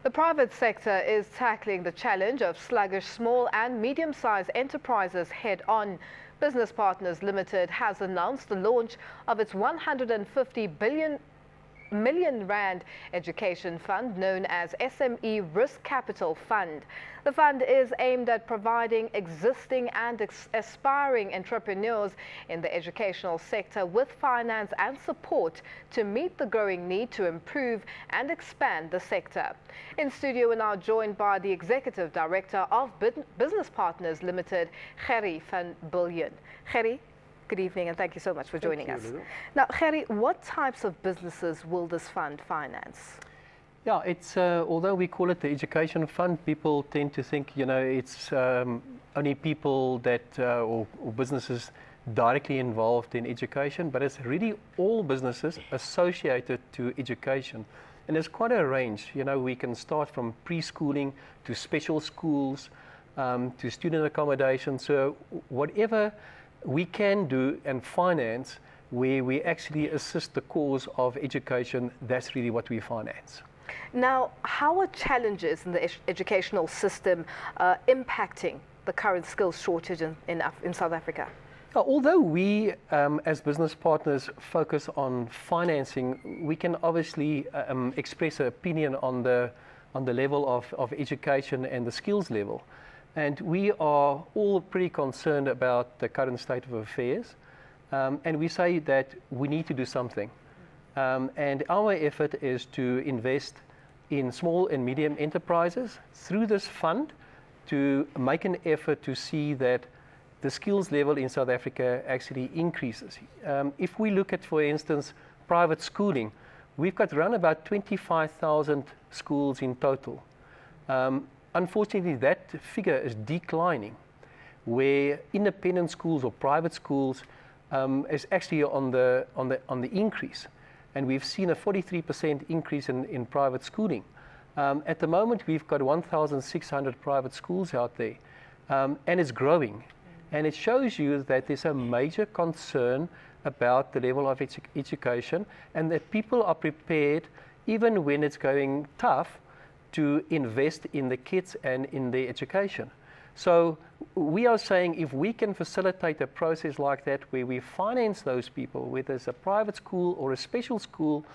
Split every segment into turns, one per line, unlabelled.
The private sector is tackling the challenge of sluggish small and medium-sized enterprises head-on. Business Partners Limited has announced the launch of its 150 million rand education fund known as SME Risk Capital Fund. The fund is aimed at providing existing and aspiring entrepreneurs in the educational sector with finance and support to meet the growing need to improve and expand the sector. In studio, we're now joined by the Executive Director of Business Partners Limited, Gerry van Biljon. Gerry, good evening and thank you so much for joining us. Now, Gerry, what types of businesses will this fund finance?
Yeah, it's although we call it the education fund, people tend to think, it's only people that or businesses directly involved in education, but it's really all businesses associated to education. And there's quite a range. We can start from preschooling to special schools, to student accommodation. So whatever we can do and finance where we actually assist the cause of education, that's really what we finance.
Now, how are challenges in the educational system impacting the current skills shortage in South Africa?
Although we, as business partners, focus on financing, we can obviously express an opinion on the level of education and the skills level. And we are all pretty concerned about the current state of affairs. And we say that we need to do something. And our effort is to invest in small and medium enterprises through this fund to make an effort to see that the skills level in South Africa actually increases. If we look at, for instance, private schooling, we've got around about 25,000 schools in total. Unfortunately, that figure is declining, where independent schools or private schools is actually on the increase. And we've seen a 43% increase in private schooling. At the moment, we've got 1,600 private schools out there, and it's growing. And it shows you that there's a major concern about the level of education and that people are prepared, even when it's going tough, to invest in the kids and in their education. So we are saying if we can facilitate a process like that where we finance those people, whether it's a private school or a special school,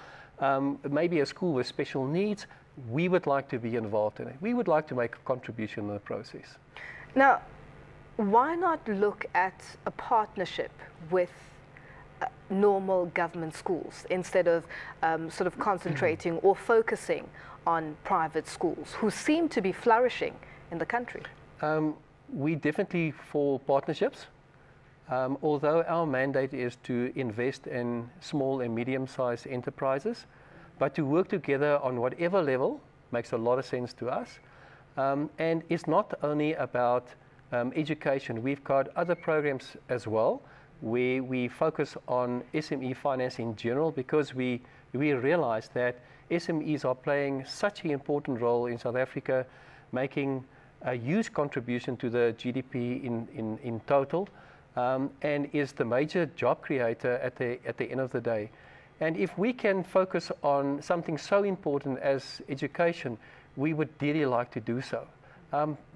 maybe a school with special needs, we would like to be involved in it. We would like to make a contribution in the process.
Now, why not look at a partnership with normal government schools instead of sort of concentrating or focusing on private schools who seem to be flourishing in the country?
We definitely for partnerships, although our mandate is to invest in small and medium-sized enterprises, but to work together on whatever level makes a lot of sense to us. And it's not only about education. We've got other programs as well where we focus on SME finance in general because we realize that SMEs are playing such an important role in South Africa, making a huge contribution to the GDP in total, and is the major job creator at the end of the day. And if we can focus on something so important as education, we would dearly like to do so.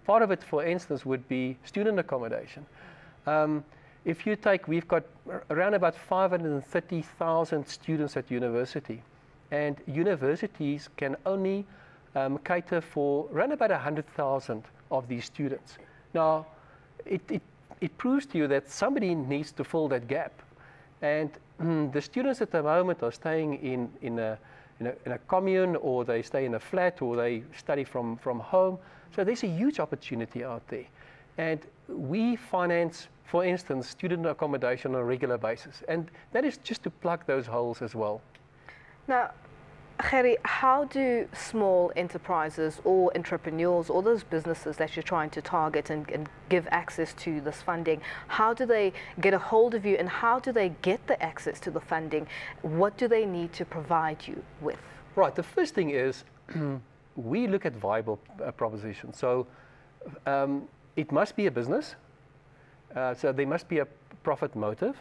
Part of it, for instance, would be student accommodation. If you take, we've got around about 530,000 students at university, and universities can only cater for around about 100,000 of these students. Now, it proves to you that somebody needs to fill that gap. And the students at the moment are staying in a commune, or they stay in a flat, or they study from home. So there's a huge opportunity out there. And we finance, for instance, student accommodation on a regular basis. And that is just to plug those holes as well.
Now, Gerry, how do small enterprises or entrepreneurs or those businesses that you're trying to target and give access to this funding, how do they get a hold of you and how do they get the access to the funding? What do they need to provide you with?
Right, the first thing is we look at viable propositions. So it must be a business, so there must be a profit motive,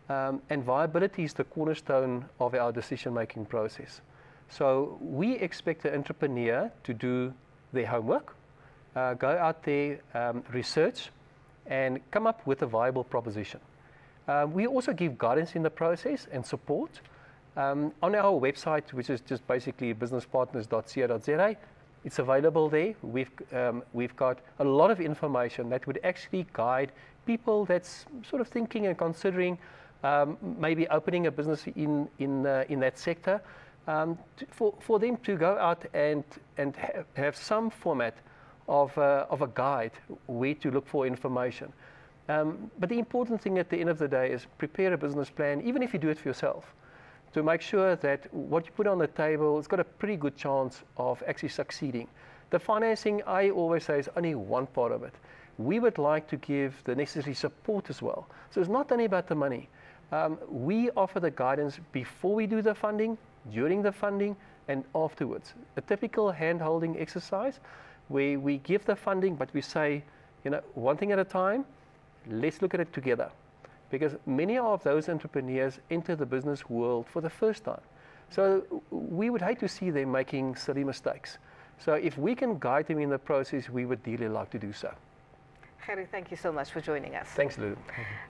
and viability is the cornerstone of our decision-making process. So we expect the entrepreneur to do their homework, go out there, research, and come up with a viable proposition. We also give guidance in the process and support. On our website, which is just basically businesspartners.co.za, it's available there. We've got a lot of information that would actually guide people that's sort of thinking and considering maybe opening a business in that sector, for them to go out and have some format of a guide where to look for information. But the important thing at the end of the day is prepare a business plan, even if you do it for yourself, to make sure that what you put on the table has got a pretty good chance of actually succeeding. The financing, I always say, is only one part of it. We would like to give the necessary support as well. So it's not only about the money. We offer the guidance before we do the funding, during the funding, and afterwards. A typical hand-holding exercise where we give the funding, but we say, one thing at a time, let's look at it together. Because many of those entrepreneurs enter the business world for the first time. So we would hate to see them making silly mistakes. So if we can guide them in the process, we would dearly like to do so.
Gerrie, thank you so much for joining us.
Thanks, Lou.